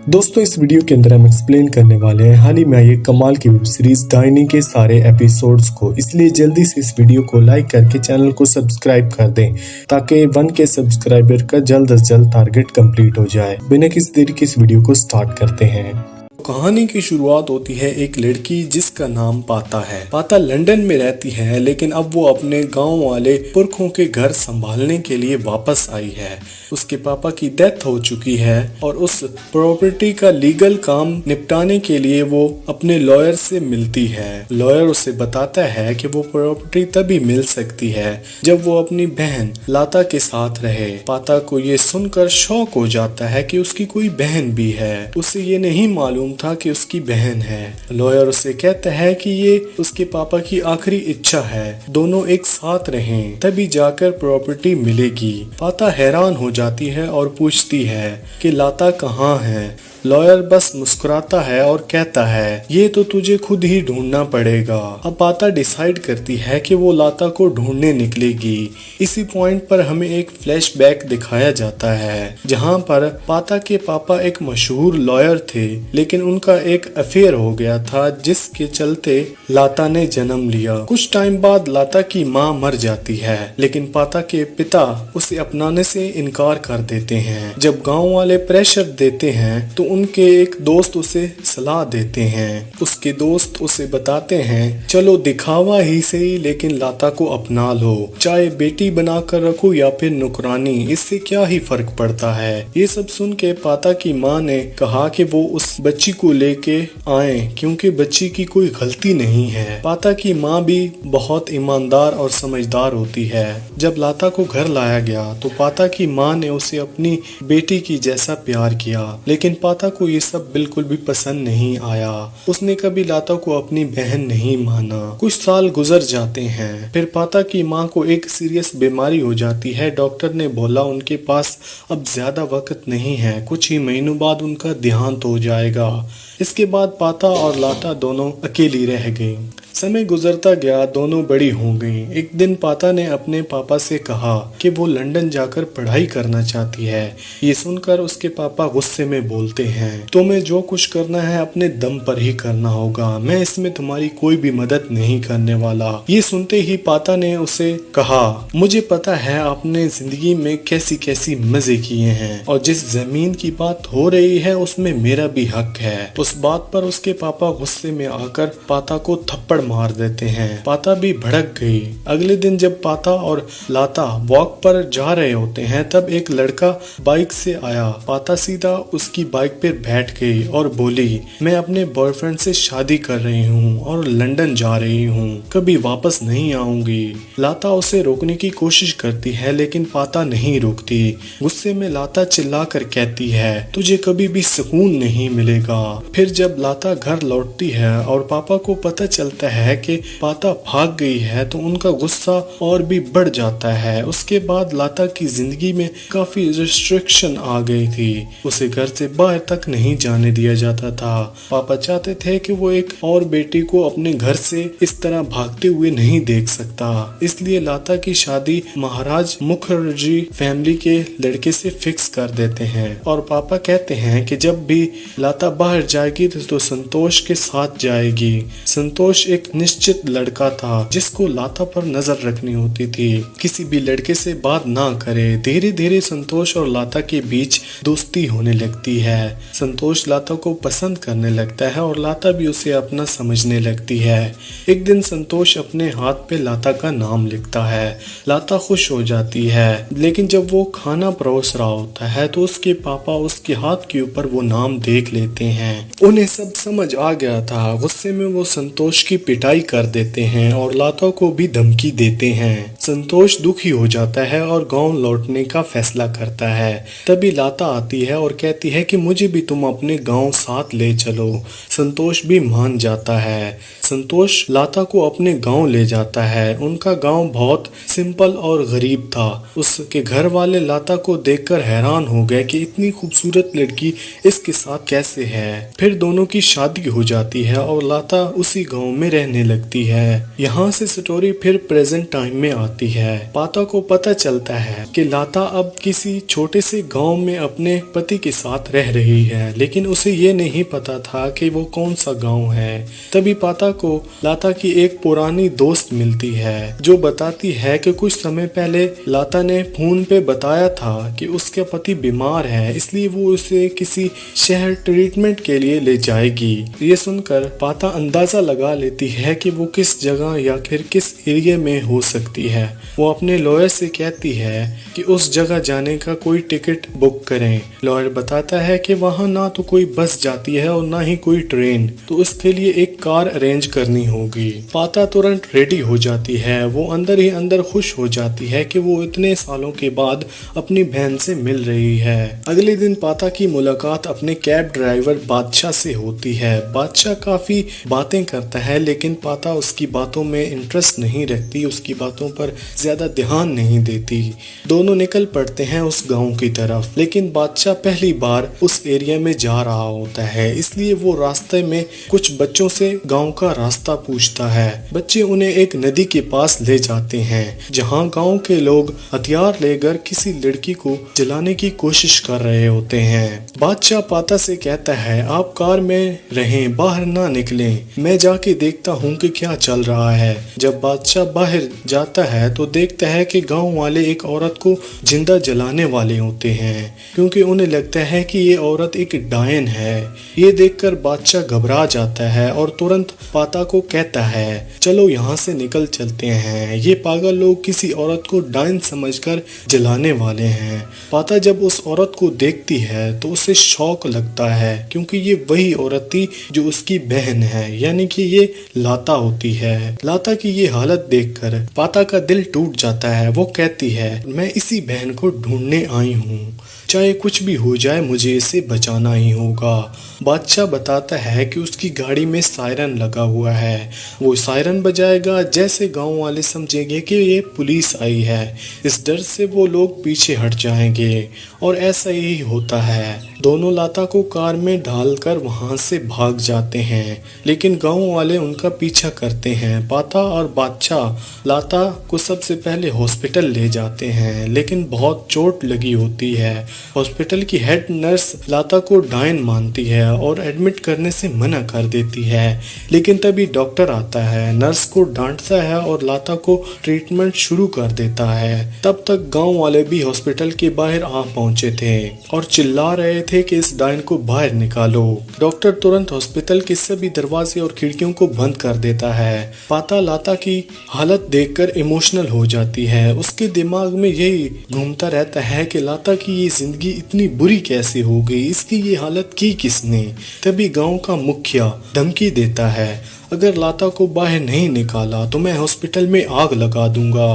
दोस्तों इस वीडियो के अंदर हम एक्सप्लेन करने वाले हैं हाल ही में आई एक कमाल की वेब सीरीज डाइनिंग के सारे एपिसोड्स को, इसलिए जल्दी से इस वीडियो को लाइक करके चैनल को सब्सक्राइब कर दें ताकि 1K सब्सक्राइबर का जल्द से जल्द टारगेट कंप्लीट हो जाए। बिना किसी देरी के इस वीडियो को स्टार्ट करते हैं। कहानी की शुरुआत होती है एक लड़की जिसका नाम पाता है। पाता लंदन में रहती है, लेकिन अब वो अपने गांव वाले पुरखों के घर संभालने के लिए वापस आई है। उसके पापा की डेथ हो चुकी है और उस प्रॉपर्टी का लीगल काम निपटाने के लिए वो अपने लॉयर से मिलती है। लॉयर उसे बताता है कि वो प्रॉपर्टी तभी मिल सकती है जब वो अपनी बहन लाता के साथ रहे। पाता को ये सुनकर शौक हो जाता है कि उसकी कोई बहन भी है। उसे ये नहीं मालूम था कि उसकी बहन है। लॉयर उसे कहता है कि ये उसके पापा की आखिरी इच्छा है, दोनों एक साथ रहें तभी जाकर प्रॉपर्टी मिलेगी। पाता हैरान हो जाती है और पूछती है कि लाता कहाँ है। लॉयर बस मुस्कुराता है और कहता है ये तो तुझे खुद ही ढूंढना पड़ेगा। अब पाता डिसाइड करती है कि वो लाता को ढूंढने निकलेगी। इसी पॉइंट पर हमें एक फ्लैशबैक दिखाया जाता है जहां पर पाता के पापा एक मशहूर लॉयर थे, लेकिन उनका एक अफेयर हो गया था जिसके चलते लाता ने जन्म लिया। कुछ टाइम बाद लाता की माँ मर जाती है, लेकिन पाता के पिता उसे अपनाने से इनकार कर देते हैं। जब गाँव वाले प्रेशर देते हैं तो उनके एक दोस्त उसे सलाह देते हैं। उसके दोस्त उसे बताते हैं चलो दिखावा ही सही, लेकिन लाता को अपना लो, चाहे बेटी बनाकर रखो या फिर नुकरानी, इससे क्या ही फर्क पड़ता है। ये सब सुन के पाता की माँ ने कहा कि वो उस बच्ची को लेके आए क्योंकि बच्ची की कोई गलती नहीं है। पाता की माँ भी बहुत ईमानदार और समझदार होती है। जब लाता को घर लाया गया तो पाता की माँ ने उसे अपनी बेटी की जैसा प्यार किया, लेकिन पाता को ये सब बिल्कुल भी पसंद नहीं आया। उसने कभी लाता को अपनी बहन नहीं माना। कुछ साल गुजर जाते हैं, फिर पाता की माँ को एक सीरियस बीमारी हो जाती है। डॉक्टर ने बोला उनके पास अब ज्यादा वक्त नहीं है, कुछ ही महीनों बाद उनका देहांत हो जाएगा। इसके बाद पाता और लाता दोनों अकेली रह गई। समय गुजरता गया, दोनों बड़ी हो गई। एक दिन पाता ने अपने पापा से कहा कि वो लंदन जाकर पढ़ाई करना चाहती है। ये सुनकर उसके पापा गुस्से में बोलते हैं तुम्हें जो कुछ करना है अपने दम पर ही करना होगा, मैं इसमें तुम्हारी कोई भी मदद नहीं करने वाला। ये सुनते ही पाता ने उसे कहा मुझे पता है आपने जिंदगी में कैसी कैसी मजे किए हैं और जिस जमीन की बात हो रही है उसमें मेरा भी हक है। उस बात पर उसके पापा गुस्से में आकर पाता को थप्पड़ मार देते हैं। पाता भी भड़क गई। अगले दिन जब पाता और लाता वॉक पर जा रहे होते हैं तब एक लड़का बाइक से आया। पाता सीधा उसकी बाइक पर बैठ गई और बोली मैं अपने बॉयफ्रेंड से शादी कर रही हूँ और लंदन जा रही हूँ, कभी वापस नहीं आऊंगी। लाता उसे रोकने की कोशिश करती है, लेकिन पाता नहीं रोकती। गुस्से में लाता चिल्लाकर कहती है तुझे कभी भी सुकून नहीं मिलेगा। फिर जब लाता घर लौटती है और पापा को पता चलता है कि पाता भाग गई है तो उनका गुस्सा और भी बढ़ जाता है। उसके बाद लाता की जिंदगी में काफी रिस्ट्रिक्शन आ गई थी। उसे घर से बाहर तक नहीं जाने दिया जाता था। पापा चाहते थे कि वो एक और बेटी को अपने घर से इस तरह भागते हुए नहीं देख सकता, इसलिए लाता की शादी महाराज मुखर्जी फैमिली के लड़के से फिक्स कर देते हैं। और पापा कहते हैं कि जब भी लाता बाहर जाएगी तो संतोष के साथ जाएगी। संतोष एक निश्चित लड़का था जिसको लाता पर नजर रखनी होती थी, किसी भी लड़के से बात ना करे। धीरे धीरे संतोष और लाता के बीच दोस्ती होने लगती है। संतोष लाता को पसंद करने लगता है और लाता भी उसे अपना समझने लगती है। एक दिन संतोष अपने हाथ पे लाता का नाम लिखता है। लाता खुश हो जाती है, लेकिन जब वो खाना परोस रहा होता है तो उसके पापा उसके हाथ के ऊपर वो नाम देख लेते हैं। उन्हें सब समझ आ गया था। गुस्से में वो संतोष की पिटाई कर देते हैं और लाता को भी धमकी देते हैं। संतोष दुखी हो जाता है और गांव लौटने का फैसला करता है। तभी लाता आती है और कहती है कि मुझे भी तुम अपने गांव साथ ले चलो। संतोष भी मान जाता है। संतोष लाता को अपने गांव ले जाता है। उनका गांव बहुत सिंपल और गरीब था। उसके घर वाले लाता को देखकर हैरान हो गए कि इतनी खूबसूरत लड़की इसके साथ कैसे है। फिर दोनों की शादी हो जाती है और लाता उसी गांव में रहने लगती है। यहाँ से स्टोरी फिर प्रेजेंट टाइम में आती जाती है। पाता को पता चलता है कि लाता अब किसी छोटे से गांव में अपने पति के साथ रह रही है, लेकिन उसे ये नहीं पता था कि वो कौन सा गांव है। तभी पाता को लाता की एक पुरानी दोस्त मिलती है जो बताती है कि कुछ समय पहले लाता ने फोन पे बताया था कि उसका पति बीमार है, इसलिए वो उसे किसी शहर ट्रीटमेंट के लिए ले जाएगी। ये सुनकर पाता अंदाजा लगा लेती है कि वो किस जगह या फिर किस एरिया में हो सकती है। वो अपने लॉयर से कहती है कि उस जगह जाने का कोई टिकट बुक करें। लॉयर बताता है कि वहाँ ना तो कोई बस जाती है और ना ही कोई ट्रेन, तो उसके लिए एक कार अरेंज करनी होगी। पाता तुरंत रेडी हो जाती है। वो अंदर ही अंदर खुश हो जाती है कि वो इतने सालों के बाद अपनी बहन से मिल रही है। अगले दिन पाता की मुलाकात अपने कैब ड्राइवर बादशाह से होती है। बादशाह काफी बातें करता है, लेकिन पाता उसकी बातों में इंटरेस्ट नहीं रखती, उसकी बातों पर ज्यादा ध्यान नहीं देती। दोनों निकल पड़ते हैं उस गांव की तरफ, लेकिन बादशाह पहली बार उस एरिया में जा रहा होता है, इसलिए वो रास्ते में कुछ बच्चों से गांव का रास्ता पूछता है। बच्चे उन्हें एक नदी के पास ले जाते हैं, जहां गांव के लोग हथियार लेकर किसी लड़की को जलाने की कोशिश कर रहे होते हैं। बादशाह पाता से कहता है, आप कार में रहें, बाहर ना निकलें, मैं जाके देखता हूँ कि क्या चल रहा है। जब बादशाह बाहर जाता है तो देखता है कि गांव वाले एक औरत को जिंदा जलाने वाले होते हैं, क्योंकि उन्हें लगता है कि ये औरत एक डायन है। ये देखकर बादशाह घबरा जाता है और तुरंत पाता को कहता है, चलो यहाँ से निकल चलते हैं, ये पागल लोग किसी औरत को डायन समझकर जलाने वाले हैं। पाता जब उस औरत को देखती है तो उसे शौक लगता है, क्योंकि ये वही औरत थी जो उसकी बहन है, यानी कि ये लाता होती है। लाता की ये हालत देखकर पाता का दिल टूट जाता है। वो कहती है, मैं इसी बहन को ढूंढने आई हूँ, चाहे कुछ भी हो जाए मुझे इसे बचाना ही होगा। बादशाह बताता है कि उसकी गाड़ी में सायरन लगा हुआ है, वो सायरन बजाएगा, जैसे गांव वाले समझेंगे कि ये पुलिस आई है। इस डर से वो लोग पीछे हट जाएंगे और ऐसा ही होता है। दोनों लाता को कार में ढालकर वहां से भाग जाते हैं, लेकिन गांव वाले उनका पीछा करते हैं। पाता और बादशाह लाता को सबसे पहले हॉस्पिटल ले जाते हैं, लेकिन बहुत चोट लगी होती है। हॉस्पिटल की हेड नर्स लाता को डायन मानती है और एडमिट करने से मना कर देती है, लेकिन तभी डॉक्टर आता है, नर्स को डांटता है और लाता को ट्रीटमेंट शुरू कर देता है। तब तक गांव वाले भी हॉस्पिटल के बाहर आ पहुंचे थे और चिल्ला रहे थे कि इस डायन को बाहर निकालो। डॉक्टर तुरंत हॉस्पिटल के सभी दरवाजे और खिड़कियों को बंद कर देता है। पाता लाता की हालत देखकर इमोशनल हो जाती है। उसके दिमाग में यही घूमता रहता है कि लाता की ये जिंदगी इतनी बुरी कैसे हो गई, इसकी ये हालत की किसने। तभी गांव का मुखिया धमकी देता है, अगर लाता को बाहर नहीं निकाला तो मैं हॉस्पिटल में आग लगा दूंगा।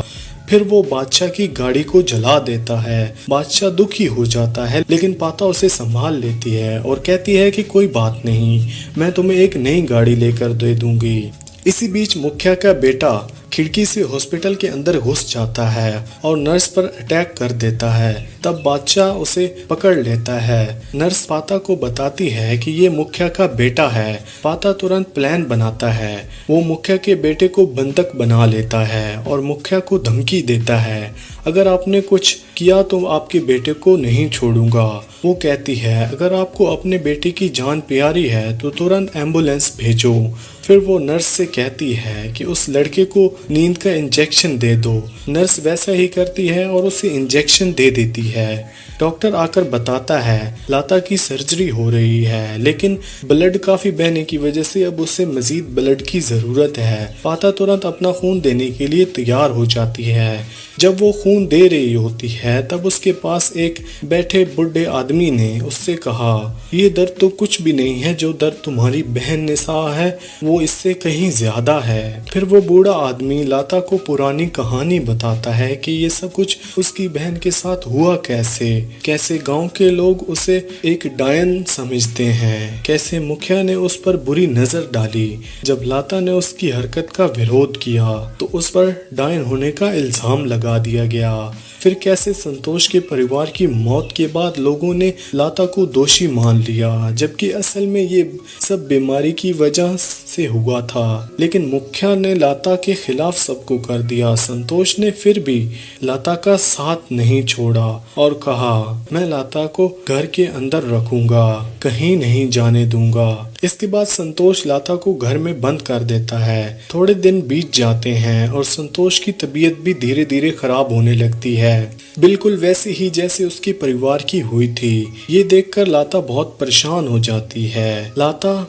फिर वो बादशाह की गाड़ी को जला देता है। बादशाह दुखी हो जाता है, लेकिन पाता उसे संभाल लेती है और कहती है कि कोई बात नहीं, मैं तुम्हें एक नई गाड़ी लेकर दे दूंगी। इसी बीच मुखिया का बेटा खिड़की से हॉस्पिटल के अंदर घुस जाता है और नर्स पर अटैक कर देता है। तब बादशाह उसे पकड़ लेता है। नर्स पाता को बताती है कि ये मुखिया का बेटा है। पाता तुरंत प्लान बनाता है। वो मुखिया के बेटे को बंधक बना लेता है और मुखिया को धमकी देता है, अगर आपने कुछ किया तो आपके बेटे को नहीं छोड़ूंगा। वो कहती है, अगर आपको अपने बेटे की जान प्यारी है तो तुरंत एम्बुलेंस भेजो। फिर वो नर्स से कहती है कि उस लड़के को नींद का इंजेक्शन दे दो। नर्स वैसा ही करती है और उसे इंजेक्शन दे देती है। डॉक्टर आकर बताता है लाता की सर्जरी हो रही है, लेकिन ब्लड काफी बहने की वजह से अब उसे मजीद ब्लड की जरूरत है। पाता तुरंत अपना खून देने के लिए तैयार हो जाती है। जब वो खून दे रही होती है तब उसके पास एक बैठे बुढ़े आदमी ने उससे कहा, ये दर्द तो कुछ भी नहीं है, जो दर्द तुम्हारी बहन ने सहा है वो इससे कहीं ज्यादा है। फिर वो बूढ़ा आदमी लाता को पुरानी कहानी बताता है कि ये सब कुछ उसकी बहन के साथ हुआ कैसे गांव के लोग उसे एक डायन समझते हैं, कैसे मुखिया ने उस पर बुरी नजर डाली। जब लाता ने उसकी हरकत का विरोध किया तो उस पर डायन होने का इल्जाम लगा दिया गया। फिर कैसे संतोष के परिवार की मौत के बाद लोगों ने लाता को दोषी मान लिया, जबकि असल में ये सब बीमारी की वजह से हुआ था। लेकिन मुखिया ने लाता के खिलाफ सबको कर दिया। संतोष ने फिर भी लाता का साथ नहीं छोड़ा और कहा, मैं लाता को घर के अंदर रखूंगा, कहीं नहीं जाने दूंगा। इसके बाद संतोष लाता को घर में बंद कर देता है। थोड़े दिन बीत जाते हैं और संतोष की तबीयत भी धीरे धीरे खराब होने लगती है, बिल्कुल वैसे ही जैसे उसके परिवार की हुई थी। ये देखकर लाता बहुत परेशान हो जाती है।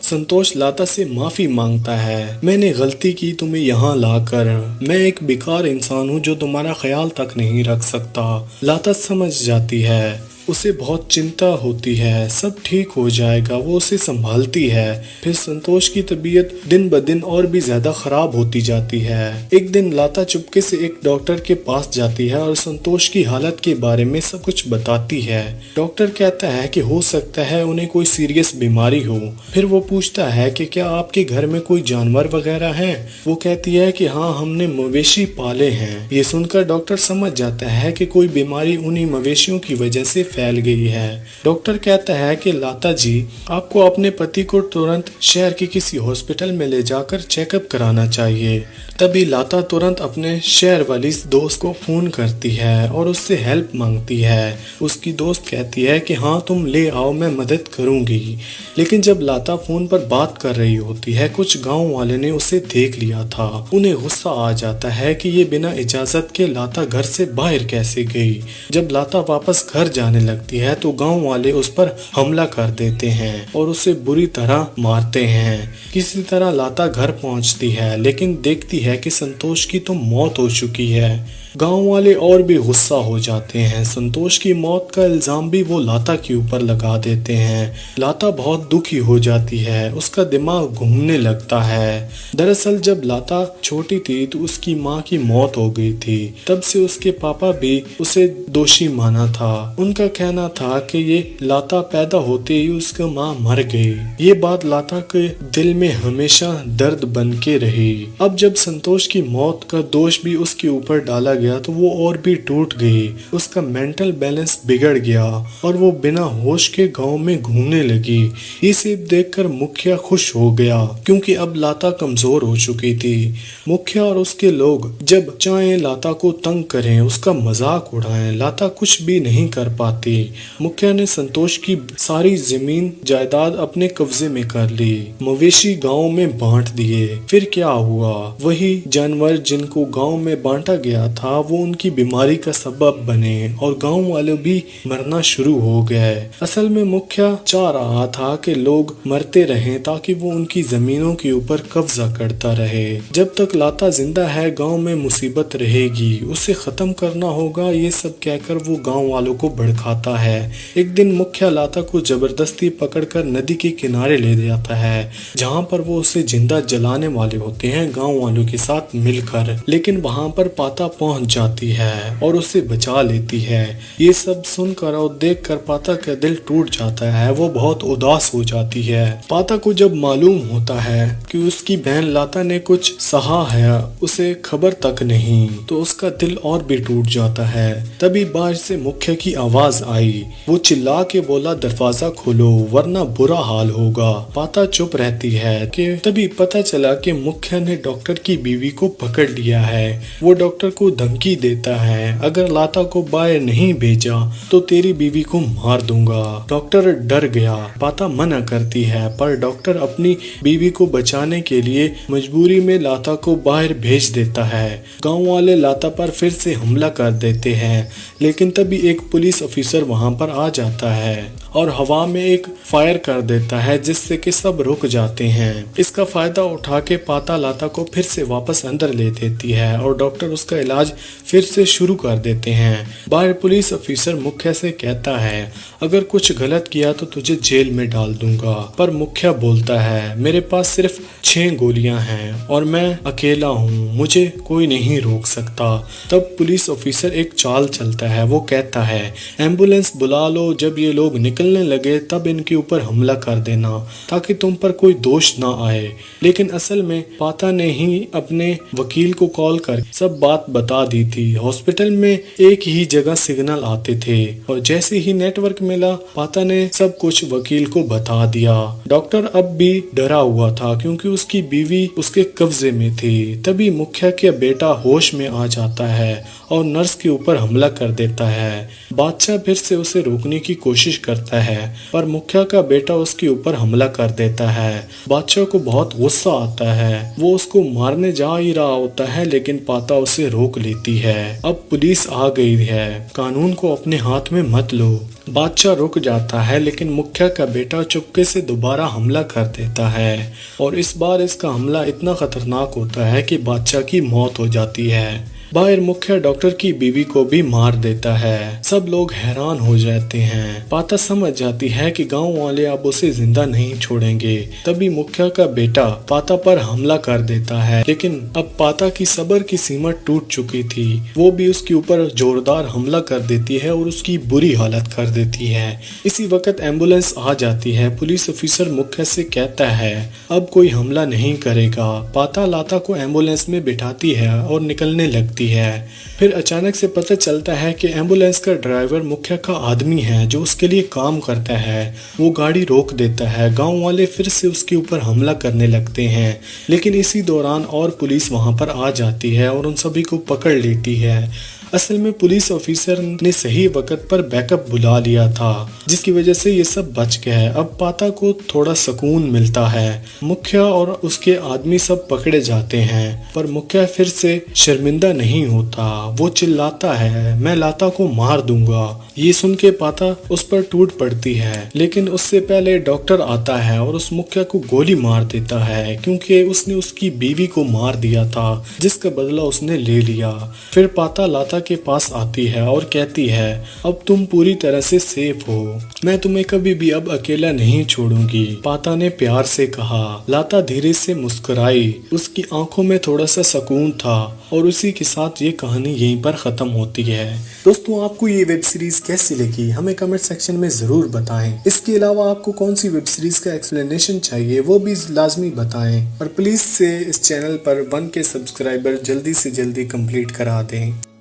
संतोष लाता से माफी मांगता है, मैंने गलती की तुम्हें यहाँ लाकर, मैं एक बेकार इंसान हूँ जो तुम्हारा ख्याल तक नहीं रख सकता। लाता समझ जाती है, उसे बहुत चिंता होती है, सब ठीक हो जाएगा, वो उसे संभालती है। फिर संतोष की तबीयत दिन ब दिन और भी ज्यादा खराब होती जाती है। एक दिन लाता चुपके से एक डॉक्टर के पास जाती है और संतोष की हालत के बारे में सब कुछ बताती है। डॉक्टर कहता है कि हो सकता है उन्हें कोई सीरियस बीमारी हो। फिर वो पूछता है कि क्या आपके घर में कोई जानवर वगैरह है? वो कहती है कि हाँ, हमने मवेशी पाले हैं। ये सुनकर डॉक्टर समझ जाता है कि कोई बीमारी उन्हीं मवेशियों की वजह से फैल गई है। डॉक्टर कहता है कि लाता जी, आपको अपने पति को तुरंत शहर के किसी हॉस्पिटल में ले जाकर चेकअप कराना चाहिए। तभी लाता तुरंत अपने शहर वाली दोस्त को फोन करती है और उससे हेल्प मांगती है। उसकी दोस्त कहती है कि हाँ, तुम ले आओ, मैं मदद करूंगी। लेकिन जब लाता फोन पर बात कर रही होती है, कुछ गांव वाले ने उसे देख लिया था। उन्हें गुस्सा आ जाता है कि ये बिना इजाजत के लाता घर से बाहर कैसे गई। जब लाता वापस घर जाने लगती है तो गांव वाले उस पर हमला कर देते हैं और उसे बुरी तरह मारते हैं। किसी तरह लाता घर पहुंचती है, लेकिन देखती है कि संतोष की तो मौत हो चुकी है। गांव वाले और भी गुस्सा हो जाते हैं। संतोष की मौत का इल्जाम भी वो लाता के ऊपर लगा देते हैं। लाता बहुत दुखी हो जाती है, उसका दिमाग घूमने लगता है। दरअसल जब लाता छोटी थी तो उसकी माँ की मौत हो गई थी। तब से उसके पापा भी उसे दोषी माना था। उनका कहना था कि ये लाता पैदा होते ही उसकी माँ मर गई। ये बात लाता के दिल में हमेशा दर्द बन के रही। अब जब संतोष की मौत का दोष भी उसके ऊपर डाला गया तो वो और भी टूट गई। उसका मेंटल बैलेंस बिगड़ गया और वो बिना होश के गांव में घूमने लगी। ये सब देखकर मुखिया खुश हो गया, क्योंकि अब लाता कमजोर हो चुकी थी। मुखिया और उसके लोग जब चाहे लाता को तंग करें, उसका मजाक उड़ाएं, लाता कुछ भी नहीं कर पाती। मुखिया ने संतोष की सारी जमीन जायदाद अपने कब्जे में कर ली, मवेशी गांव में बांट दिए। फिर क्या हुआ, वही जानवर जिनको गांव में बांटा गया था वो उनकी बीमारी का सबब बने और गांव वाले भी मरना शुरू हो गए। असल में मुखिया चाह रहा था कि लोग मरते रहें ताकि वो उनकी जमीनों के ऊपर कब्जा करता रहे। जब तक लाता जिंदा है गांव में मुसीबत रहेगी, उसे खत्म करना होगा। ये सब कहकर वो गांव वालों को भड़काता है। एक दिन मुखिया लाता को जबरदस्ती पकड़कर नदी के किनारे ले जाता है, जहाँ पर वो उसे जिंदा जलाने वाले होते हैं गाँव वालों के साथ मिलकर। लेकिन वहाँ पर पाता पहुँच जाती है और उसे बचा लेती है। ये सब सुनकर और देखकर पाता का दिल टूट जाता है। वो बहुत उदास हो जाती है। पाता को जब मालूम होता है कि उसकी बहन लाता ने कुछ सहा है, उसे खबर तक नहीं, तो उसका दिल और भी टूट जाता है। तभी बाहर से मुखिया की आवाज आई। वो चिल्ला के बोला, दरवाजा खोलो वरना बुरा हाल होगा। पाता चुप रहती है कि तभी पता चला कि मुखिया ने डॉक्टर की बीवी को पकड़ लिया है। वो डॉक्टर को धमकी देता है, अगर लाता को बाहर नहीं भेजा तो तेरी बीवी को मार दूंगा। डॉक्टर डर गया। पाता मना करती है, पर डॉक्टर अपनी बीवी को बचाने के लिए मजबूरी में लाता को बाहर भेज देता है। गांव वाले लाता पर फिर से हमला कर देते हैं, लेकिन तभी एक पुलिस ऑफिसर वहां पर आ जाता है और हवा में एक फायर कर देता है, जिससे कि सब रुक जाते हैं। इसका फायदा उठा के पाता लाता को फिर से वापस अंदर ले देती है और डॉक्टर उसका इलाज फिर से शुरू कर देते हैं। बाहर पुलिस ऑफिसर मुखिया से कहता है, अगर कुछ गलत किया तो तुझे जेल में डाल दूंगा। पर मुखिया बोलता है, मेरे पास सिर्फ 6 गोलियां हैं और मैं अकेला हूँ, मुझे कोई नहीं रोक सकता। तब पुलिस ऑफिसर एक चाल चलता है। वो कहता है एम्बुलेंस बुला लो, जब ये लोग निकलने लगे तब इनके ऊपर हमला कर देना ताकि तुम पर कोई दोष ना आए। लेकिन असल में पाता ने ही अपने वकील को कॉल कर सब बात बता दी थी। हॉस्पिटल में एक ही जगह सिग्नल आते थे और जैसे ही नेटवर्क मिला पाता ने सब कुछ वकील को बता दिया। डॉक्टर अब भी डरा हुआ था क्योंकि उसकी बीवी उसके कब्जे में थी। तभी मुखिया का बेटा होश में आ जाता है और नर्स के ऊपर हमला कर देता है। बादशाह फिर से उसे रोकने की कोशिश करता है पर मुखिया का बेटा उसके ऊपर हमला कर देता है। बादशाह को बहुत गुस्सा आता है। वो उसको मारने जा ही रहा होता है लेकिन पाता उसे रोक लेती है। अब पुलिस आ गई है, कानून को अपने हाथ में मत लो। बादशाह रुक जाता है लेकिन मुखिया का बेटा चुपके से दोबारा हमला कर देता है और इस बार इसका हमला इतना खतरनाक होता है कि बादशाह की मौत हो जाती है। बाहर मुखिया डॉक्टर की बीवी को भी मार देता है। सब लोग हैरान हो जाते हैं। पाता समझ जाती है कि गांव वाले अब उसे जिंदा नहीं छोड़ेंगे। तभी मुखिया का बेटा पाता पर हमला कर देता है लेकिन अब पाता की सब्र की सीमा टूट चुकी थी। वो भी उसके ऊपर जोरदार हमला कर देती है और उसकी बुरी हालत कर देती है। इसी वक्त एम्बुलेंस आ जाती है। पुलिस ऑफिसर मुखिया से कहता है अब कोई हमला नहीं करेगा। पाता लाता को एम्बुलेंस में बिठाती है और निकलने लगती है। फिर अचानक से पता चलता है कि एम्बुलेंस का ड्राइवर मुखिया का आदमी है जो उसके लिए काम करता है। वो गाड़ी रोक देता है। गांव वाले फिर से उसके ऊपर हमला करने लगते हैं लेकिन इसी दौरान और पुलिस वहां पर आ जाती है और उन सभी को पकड़ लेती है। असल में पुलिस ऑफिसर ने सही वक्त पर बैकअप बुला लिया था जिसकी वजह से ये सब बच गए। अब पाता को थोड़ा सुकून मिलता है। मुखिया और उसके आदमी सब पकड़े जाते हैं पर मुखिया फिर से शर्मिंदा नहीं होता। वो चिल्लाता है मैं लाता को मार दूंगा। ये सुन के पाता उस पर टूट पड़ती है लेकिन उससे पहले डॉक्टर आता है और उस मुखिया को गोली मार देता है क्योंकि उसने उसकी बीवी को मार दिया था जिसका बदला उसने ले लिया। फिर पाता लाता के पास आती है और कहती है अब तुम पूरी तरह से सेफ हो, मैं तुम्हें कभी भी अब अकेला नहीं छोड़ूंगी। पाता ने प्यार से कहा। लाता धीरे से मुस्कुराई। उसकी आंखों में थोड़ा सा सुकून था और उसी के साथ ये कहानी यहीं पर खत्म होती है। दोस्तों आपको ये वेब सीरीज कैसी लगी हमें कमेंट सेक्शन में जरूर बताएं। इसके अलावा आपको कौन सी वेब सीरीज का एक्सप्लेनेशन चाहिए वो भी लाजमी बताएं और प्लीज से इस चैनल पर 1K सब्सक्राइबर जल्दी से जल्दी कंप्लीट करा दें।